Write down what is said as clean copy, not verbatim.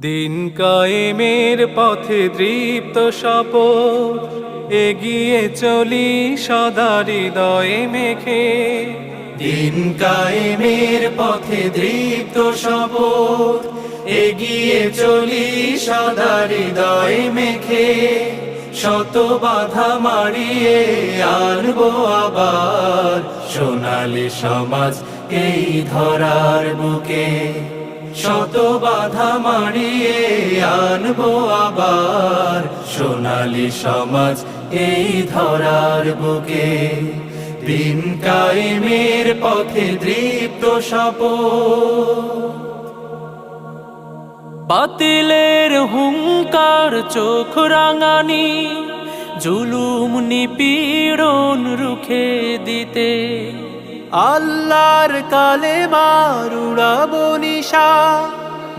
দিন কায়েমের পথে দৃপ্ত শপথ, এগিয়ে চলি সদা হৃদয়ে মেখে। দিন কায়েমের পথে দৃপ্ত শপথ, এগিয়ে চলি সদা হৃদয়ে মেখে। শত বাধা মারিয়ে আনবো আবার সোনালী সমাজ এই ধরার বুকে। শত বাধা মারিয়ে আনবো আবার সোনালী সমাজ এই ধরার বুকে। দিন কায়েমের পথে দৃপ্ত শপথ। বাতিলের হুঙ্কার চোখ রাঙানি, জুলুম নিপীড়ন রুখে দিতে। আল্লাহর কালেমার উড়াবো নিশান,